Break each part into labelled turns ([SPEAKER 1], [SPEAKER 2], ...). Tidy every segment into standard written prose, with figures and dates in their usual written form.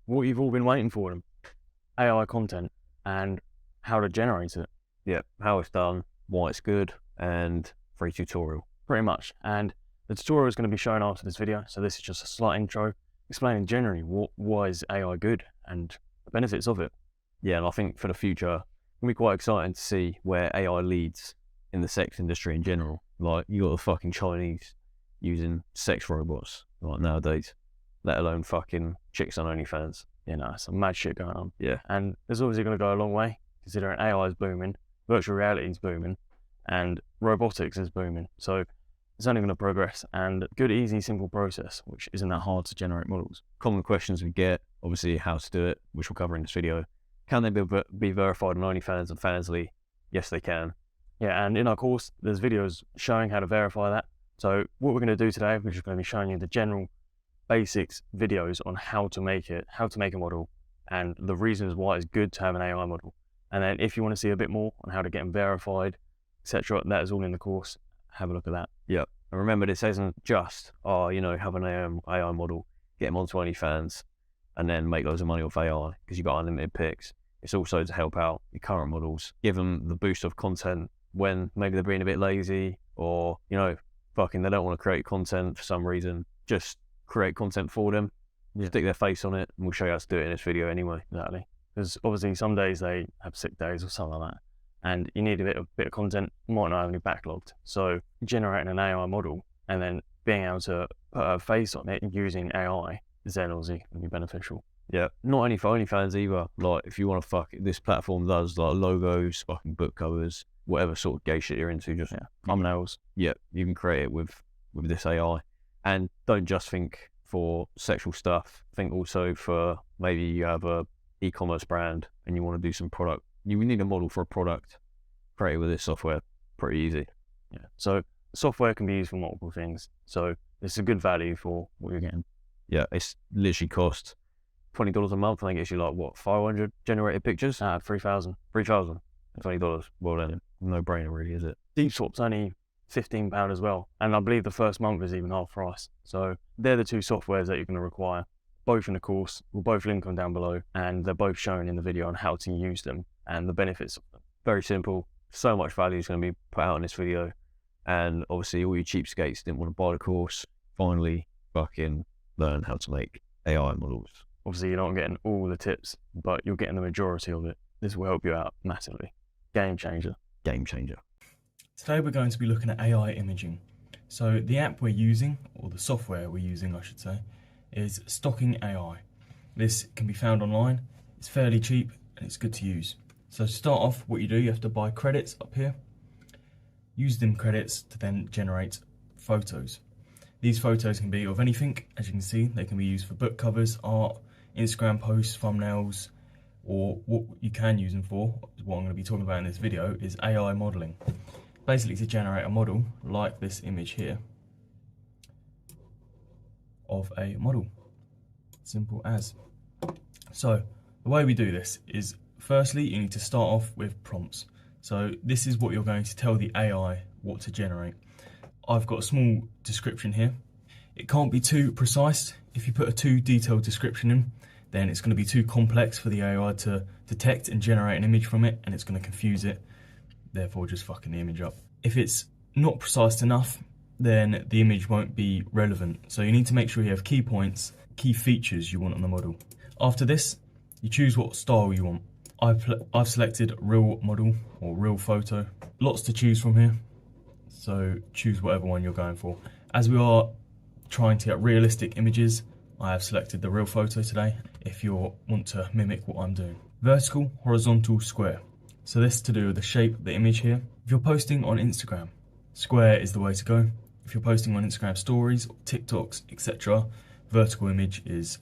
[SPEAKER 1] what you've all been waiting for them. AI content and how to generate it.
[SPEAKER 2] Yeah, how it's done, why it's good, and free tutorial.
[SPEAKER 1] Pretty much. And the tutorial is going to be shown after this video. So this is just a slight intro explaining generally why is AI good and the benefits of it.
[SPEAKER 2] Yeah, and I think for the future, it'll be quite exciting to see where AI leads in the sex industry in general. Like, you got the fucking Chinese using sex robots, like, nowadays, let alone fucking chicks on OnlyFans.
[SPEAKER 1] You know, some mad shit going on.
[SPEAKER 2] Yeah.
[SPEAKER 1] And it's obviously going to go a long way, considering AI is booming, virtual reality is booming, and robotics is booming. So it's only going to progress, and good, easy, simple process, which isn't that hard to generate models.
[SPEAKER 2] Common questions we get, obviously, how to do it, which we'll cover in this video. Can they be verified on OnlyFans and Fansly? Yes, they can.
[SPEAKER 1] Yeah, and in our course, there's videos showing how to verify that. So what we're going to do today, we're just going to be showing you the general basics videos on how to make it, how to make a model, and the reasons why it's good to have an AI model. And then if you want to see a bit more on how to get them verified, etc., that is all in the course. Have a look at that.
[SPEAKER 2] Yeah. And remember, this isn't just, have an AI model, get them onto OnlyFans, and then make loads of money off AI because you've got unlimited pics. It's also to help out your current models, give them the boost of content when maybe they're being a bit lazy, or, they don't want to create content for some reason. Just create content for them, stick their face on it, and we'll show you how to do it in this video anyway.
[SPEAKER 1] Exactly. Because obviously some days they have sick days or something like that, and you need a bit of content, might not have any backlogged. So generating an AI model and then being able to put a face on it using AI is then obviously going to be beneficial.
[SPEAKER 2] Yeah, not only for OnlyFans either. Like, if you want to this platform does like logos, fucking book covers, whatever sort of gay shit you're into, just
[SPEAKER 1] thumbnails.
[SPEAKER 2] Yeah, you can create it with this AI. And don't just think for sexual stuff. Think also for, maybe you have a e-commerce brand and you want to do some product. You need a model for a product. Create it with this software. Pretty easy.
[SPEAKER 1] Yeah. So software can be used for multiple things. So it's a good value for what you're getting.
[SPEAKER 2] Yeah, it's literally cost $20 a month. I think it's you like 500 generated pictures.
[SPEAKER 1] 3,000.
[SPEAKER 2] $20. Well then, no brainer really, is it?
[SPEAKER 1] Deep Swap's only £15 as well, and I believe the first month is even half price. So they're the two softwares that you're going to require, both in the course. We'll both link them down below, and they're both shown in the video on how to use them and the benefits of them.
[SPEAKER 2] Very simple. So much value is going to be put out in this video, and obviously all you cheapskates didn't want to buy the course, finally fucking learn how to make AI models.
[SPEAKER 1] Obviously you're not getting all the tips, but you're getting the majority of it. This will help you out massively. Game changer.
[SPEAKER 2] Game changer.
[SPEAKER 3] Today we're going to be looking at AI imaging. So the app we're using, or the software we're using I should say, is Stocking AI. This can be found online, it's fairly cheap and it's good to use. So to start off, what you do, you have to buy credits up here. Use them credits to then generate photos. These photos can be of anything, as you can see. They can be used for book covers, art, Instagram posts, thumbnails, or what you can use them for, what I'm going to be talking about in this video, is AI modeling. Basically to generate a model like this image here of a model. Simple as. So the way we do this is, firstly you need to start off with prompts. So this is what you're going to tell the AI what to generate. I've got a small description here. It can't be too precise. If you put a too detailed description in, then it's going to be too complex for the AI to detect and generate an image from it, and it's going to confuse it, therefore just fucking the image up. If it's not precise enough, then the image won't be relevant. So you need to make sure you have key points, key features you want on the model. After this, you choose what style you want. I've selected real model or real photo. Lots to choose from here, so choose whatever one you're going for. As we are trying to get realistic images, I have selected the real photo today, if you want to mimic what I'm doing. Vertical, horizontal, square. So this is to do with the shape of the image here. If you're posting on Instagram, square is the way to go. If you're posting on Instagram stories, TikToks, etc., vertical image is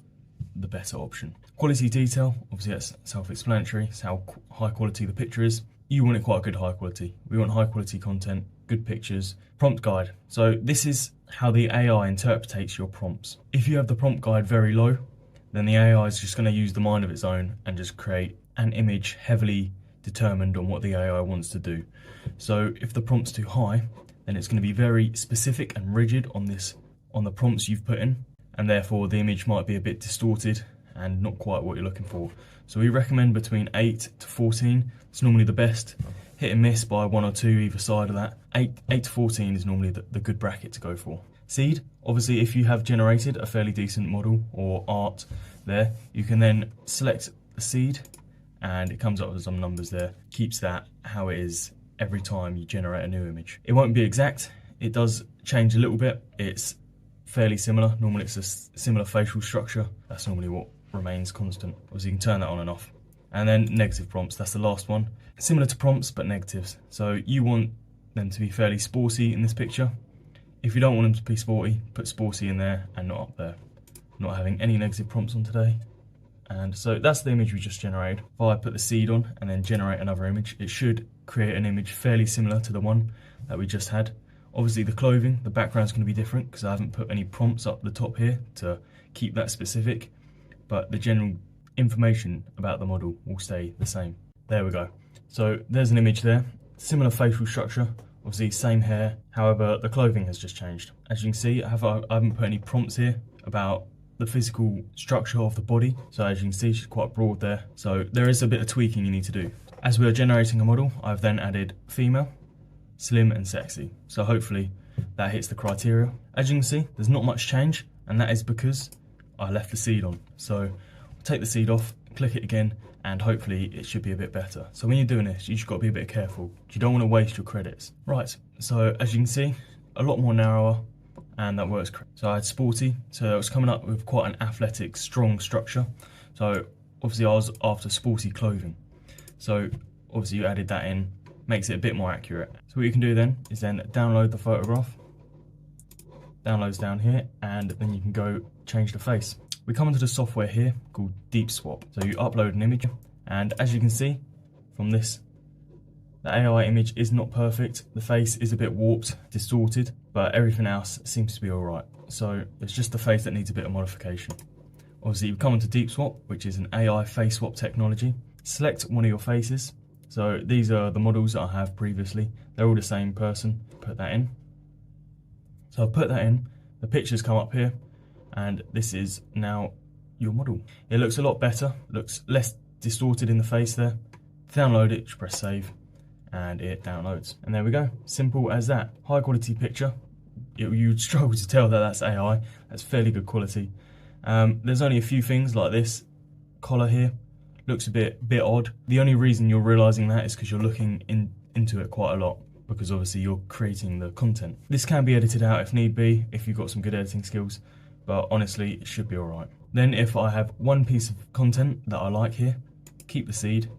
[SPEAKER 3] the better option. Quality detail, obviously that's self-explanatory. It's how high quality the picture is. You want it quite good high quality. We want high quality content, good pictures. Prompt guide. So this is how the AI interprets your prompts. If you have the prompt guide very low, then the AI is just going to use the mind of its own and just create an image heavily determined on what the AI wants to do. So if the prompt's too high, then it's going to be very specific and rigid on the prompts you've put in, and therefore the image might be a bit distorted and not quite what you're looking for. So we recommend between 8 to 14. It's normally the best. Hit and miss by 1 or 2 either side of that. 8 to 14 is normally the good bracket to go for. Seed, obviously if you have generated a fairly decent model or art there, you can then select the seed and it comes up with some numbers there. Keeps that how it is every time you generate a new image. It won't be exact, it does change a little bit. It's fairly similar. Normally it's a similar facial structure. That's normally what remains constant. Obviously you can turn that on and off. And then negative prompts, that's the last one. Similar to prompts, but negatives. So you want them to be fairly sporty in this picture. If you don't want them to be sporty, put sporty in there and not up there. Not having any negative prompts on today. And so that's the image we just generated. If I put the seed on and then generate another image, it should create an image fairly similar to the one that we just had. Obviously the clothing, the background's going to be different because I haven't put any prompts up the top here to keep that specific, but the general information about the model will stay the same. There we go. So there's an image there, similar facial structure, obviously same hair, however the clothing has just changed. As you can see, I haven't put any prompts here about the physical structure of the body, so as you can see she's quite broad there, so there is a bit of tweaking you need to do. As we are generating a model, I've then added female, slim and sexy, so hopefully that hits the criteria. As you can see, there's not much change, and that is because I left the seed on. So I'll take the seed off, click it again, and hopefully it should be a bit better. So when you're doing this, you just got to be a bit careful. You don't want to waste your credits. Right, so as you can see, a lot more narrower, and that works. So I had sporty, so it was coming up with quite an athletic, strong structure. So obviously I was after sporty clothing. So obviously you added that in, makes it a bit more accurate. So what you can do then is then download the photograph, downloads down here, and then you can go change the face. We come into the software here called Deep Swap. So you upload an image, and as you can see from this, the AI image is not perfect. The face is a bit warped, distorted, but everything else seems to be all right. So it's just the face that needs a bit of modification. Obviously you come into Deep Swap, which is an AI face swap technology. Select one of your faces. So these are the models that I have previously. They're all the same person. Put that in. So I've put that in. The pictures come up here, and this is now your model. It looks a lot better, looks less distorted in the face there. Download it, just press save, and it downloads. And there we go, simple as that. High quality picture. You'd struggle to tell that that's AI. That's fairly good quality. There's only a few things like this collar here. Looks a bit odd. The only reason you're realizing that is because you're looking into it quite a lot, because obviously you're creating the content. This can be edited out if need be, if you've got some good editing skills, but honestly, it should be all right. Then if I have one piece of content that I like here, keep the seed,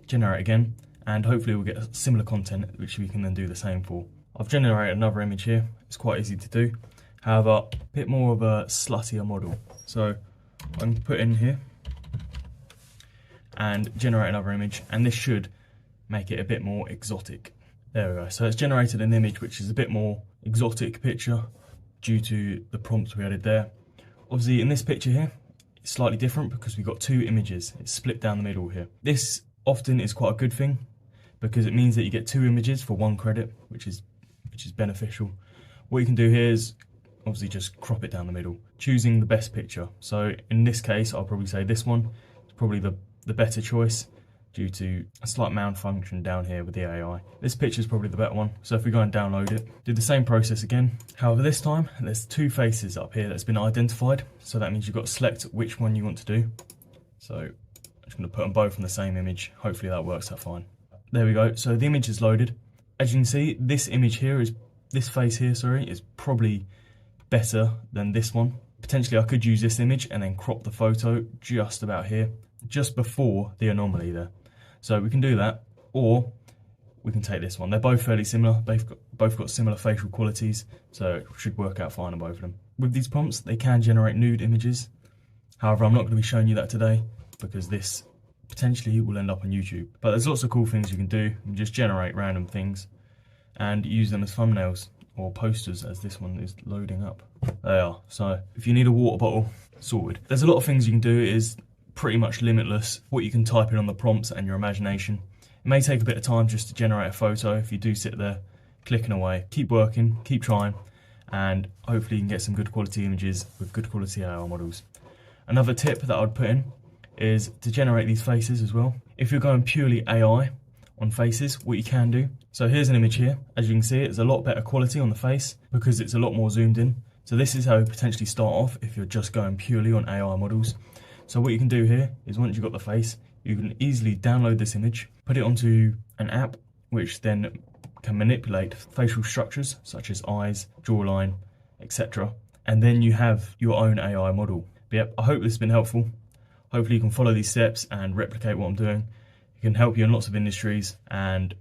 [SPEAKER 3] generate again, and hopefully we'll get similar content, which we can then do the same for. I've generated another image here. It's quite easy to do. However, a bit more of a sluttier model. So I can put in here and generate another image, and this should make it a bit more exotic. There we go. So it's generated an image which is a bit more exotic picture due to the prompts we added there. Obviously in this picture here, it's slightly different because we've got two images. It's split down the middle here. This often is quite a good thing because it means that you get two images for one credit, which is beneficial. What you can do here is obviously just crop it down the middle, choosing the best picture. So in this case, I'll probably say this one is probably the better choice due to a slight malfunction down here with the AI. This picture is probably the better one. So if we go and download it, do the same process again. However, this time there's two faces up here that's been identified. So that means you've got to select which one you want to do. So I'm just going to put them both on the same image. Hopefully that works out fine. There we go. So the image is loaded. As you can see, this image here this face here, sorry, is probably better than this one. Potentially I could use this image and then crop the photo just about here, just before the anomaly there. So we can do that, or we can take this one. They're both fairly similar. They've both got similar facial qualities, so it should work out fine on both of them. With these prompts, they can generate nude images. However, I'm not going to be showing you that today because this potentially will end up on YouTube. But there's lots of cool things you can do. You can just generate random things and use them as thumbnails or posters, as this one is loading up. They are. So if you need a water bottle, sorted. There's a lot of things you can do. It is pretty much limitless what you can type in on the prompts and your imagination. It may take a bit of time just to generate a photo if you do sit there clicking away. Keep working, keep trying, and hopefully you can get some good quality images with good quality AI models. Another tip that I'd put in is to generate these faces as well. If you're going purely AI on faces, what you can do. So here's an image here. As you can see, it's a lot better quality on the face because it's a lot more zoomed in. So this is how you potentially start off if you're just going purely on AI models. So what you can do here is once you've got the face, you can easily download this image, put it onto an app, which then can manipulate facial structures such as eyes, jawline, etc. And then you have your own AI model. But yep, I hope this has been helpful. Hopefully you can follow these steps and replicate what I'm doing. It can help you in lots of industries and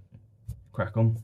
[SPEAKER 3] crack on.